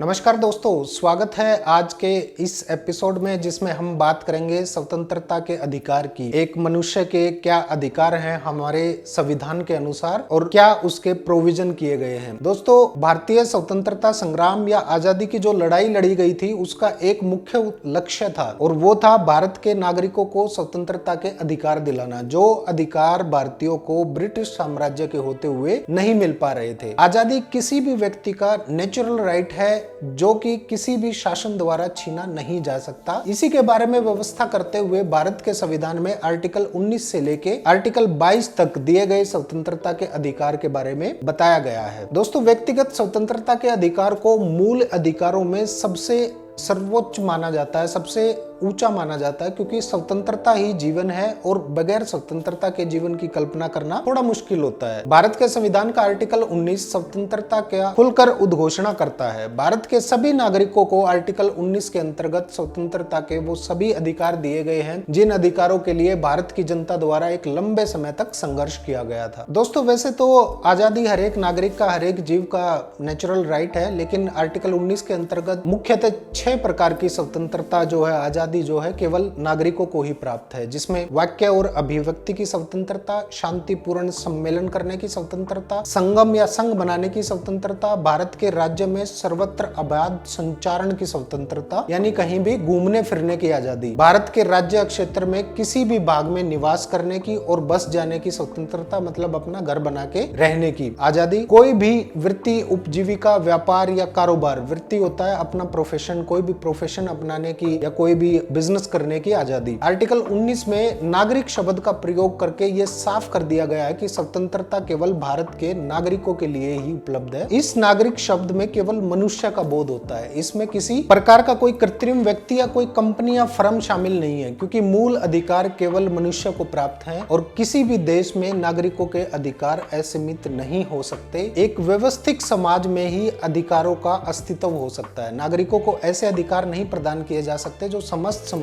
नमस्कार दोस्तों, स्वागत है आज के इस एपिसोड में जिसमें हम बात करेंगे स्वतंत्रता के अधिकार की। एक मनुष्य के क्या अधिकार हैं हमारे संविधान के अनुसार और क्या उसके प्रोविजन किए गए हैं। दोस्तों, भारतीय स्वतंत्रता संग्राम या आजादी की जो लड़ाई लड़ी गई थी उसका एक मुख्य लक्ष्य था और वो था भारत के नागरिकों को स्वतंत्रता के अधिकार दिलाना, जो अधिकार भारतीयों को ब्रिटिश साम्राज्य के होते हुए नहीं मिल पा रहे थे। आजादी किसी भी व्यक्ति का नेचुरल राइट है जो कि किसी भी शासन द्वारा छीना नहीं जा सकता। इसी के बारे में व्यवस्था करते हुए भारत के संविधान में आर्टिकल 19 से लेके आर्टिकल 22 तक दिए गए स्वतंत्रता के अधिकार के बारे में बताया गया है। दोस्तों, व्यक्तिगत स्वतंत्रता के अधिकार को मूल अधिकारों में सबसे सर्वोच्च माना जाता है, सबसे ऊंचा माना जाता है, क्योंकि स्वतंत्रता ही जीवन है और बगैर स्वतंत्रता के जीवन की कल्पना करना थोड़ा मुश्किल होता है। भारत के संविधान का आर्टिकल 19 स्वतंत्रता का खुलकर उद्घोषणा करता है। भारत के सभी नागरिकों को आर्टिकल 19 के अंतर्गत स्वतंत्रता के वो सभी अधिकार दिए गए हैं जिन अधिकारों के लिए भारत की जनता द्वारा एक लंबे समय तक संघर्ष किया गया था। दोस्तों, वैसे तो आजादी हर एक नागरिक का, हर एक जीव का नेचुरल राइट है, लेकिन आर्टिकल 19 के अंतर्गत मुख्यतः 6 प्रकार की स्वतंत्रता जो है, आजादी जो है, केवल नागरिकों को ही प्राप्त है, जिसमें वाक्य और अभिव्यक्ति की स्वतंत्रता, शांतिपूर्ण सम्मेलन करने की स्वतंत्रता, संगम या संघ बनाने की स्वतंत्रता, भारत के राज्य में सर्वत्र अबाध संचारण की स्वतंत्रता यानी कहीं भी घूमने फिरने की आजादी, भारत के राज्य क्षेत्र में किसी भी भाग में निवास करने की और बस जाने की स्वतंत्रता, मतलब अपना घर बना के रहने की आजादी, कोई भी वृत्ति, उपजीविका, व्यापार या कारोबार, वृत्ति होता है अपना प्रोफेशन, कोई भी प्रोफेशन अपनाने की या कोई भी बिजनेस करने की आजादी। आर्टिकल 19 में नागरिक शब्द का प्रयोग करके ये साफ कर दिया गया है कि स्वतंत्रता केवल भारत के नागरिकों के लिए ही उपलब्ध है। इस नागरिक शब्द में केवल मनुष्य का बोध होता है, इसमें किसी प्रकार का कोई कृत्रिम व्यक्ति या कोई कंपनी या फर्म शामिल नहीं है, क्योंकि मूल अधिकार केवल मनुष्य को प्राप्त है और किसी भी देश में नागरिकों के अधिकार असीमित नहीं हो सकते। एक व्यवस्थित समाज में ही अधिकारों का अस्तित्व हो सकता है। नागरिकों को ऐसे अधिकार नहीं प्रदान किए जा सकते जो समस्त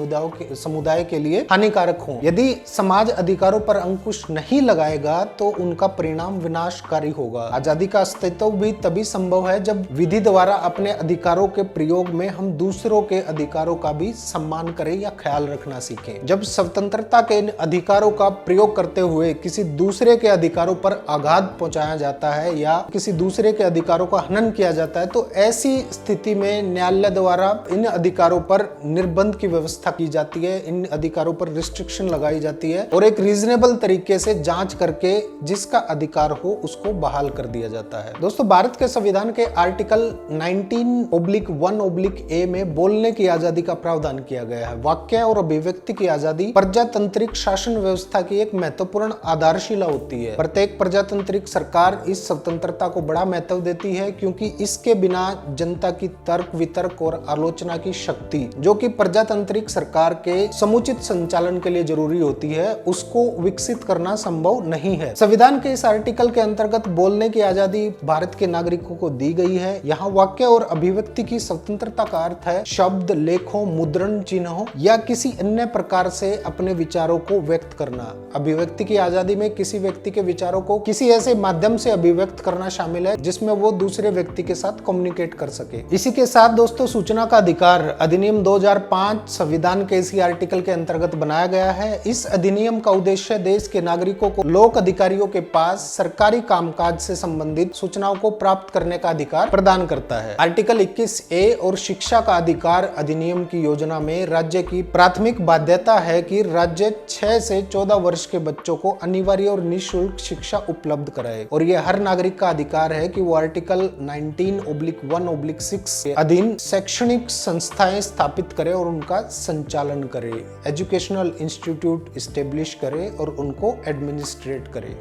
समुदाय के लिए हानिकारक हो। यदि समाज अधिकारों पर अंकुश नहीं लगाएगा तो उनका परिणाम विनाशकारी होगा। आजादी का अस्तित्व भी तभी संभव है जब विधि द्वारा अपने अधिकारों के प्रयोग में हम दूसरों के अधिकारों का भी सम्मान करें या ख्याल रखना सीखें। जब स्वतंत्रता के अधिकारों का प्रयोग करते हुए किसी दूसरे के अधिकारों पर आघात पहुंचाया जाता है या किसी दूसरे के अधिकारों का हनन किया जाता है, तो ऐसी स्थिति में न्यायालय द्वारा इन अधिकारों पर निर्बंध की व्यवस्था की जाती है, इन अधिकारों पर रिस्ट्रिक्शन लगाई जाती है और एक रीजनेबल तरीके से जांच करके जिसका अधिकार हो उसको बहाल कर दिया जाता है। दोस्तों, भारत के संविधान के आर्टिकल 19(1)(a) में बोलने की आजादी का प्रावधान किया गया है। वाक्य और अभिव्यक्ति की आजादी प्रजातांत्रिक शासन व्यवस्था की एक महत्वपूर्ण आधारशिला होती है। प्रत्येक प्रजातांत्रिक सरकार इस स्वतंत्रता को बड़ा महत्व देती है, क्योंकि इसके बिना जनता की तर्क वितर्क और आलोचना की शक्ति, जो कि प्रजातांत्रिक सरकार के समुचित संचालन के लिए जरूरी होती है, उसको विकसित करना संभव नहीं है। संविधान के इस आर्टिकल के अंतर्गत बोलने की आजादी भारत के नागरिकों को दी गई है। यहाँ वाक्य और अभिव्यक्ति की स्वतंत्रता का अर्थ है शब्द, लेखों, मुद्रण चिन्हों या किसी अन्य प्रकार से अपने विचारों को व्यक्त करना। अभिव्यक्ति की आजादी में किसी व्यक्ति के विचारों को किसी ऐसे माध्यम से अभिव्यक्त करना शामिल है जिसमें वो दूसरे व्यक्ति के साथ कम्युनिकेट कर सके। इसी के साथ दोस्तों, सूचना का अधिकार अधिनियम 2005 संविधान के इसी आर्टिकल के अंतर्गत बनाया गया है। इस अधिनियम का उद्देश्य देश के नागरिकों को लोक अधिकारियों के पास सरकारी कामकाज से संबंधित सूचनाओं को प्राप्त करने का अधिकार प्रदान करता है। आर्टिकल 21(a) और शिक्षा का अधिकार अधिनियम की योजना में राज्य की प्राथमिक बाध्यता है कि राज्य 6 से 14 वर्ष के बच्चों को अनिवार्य और निःशुल्क शिक्षा उपलब्ध कराए, और यह हर नागरिक का अधिकार है कि वो आर्टिकल 19(1)(6) के अधीन शैक्षणिक संस्थाएं स्थापित करे और उनका संचालन करे, एजुकेशनल इंस्टीट्यूट एस्टेब्लिश करे और उनको एडमिनिस्ट्रेट करे।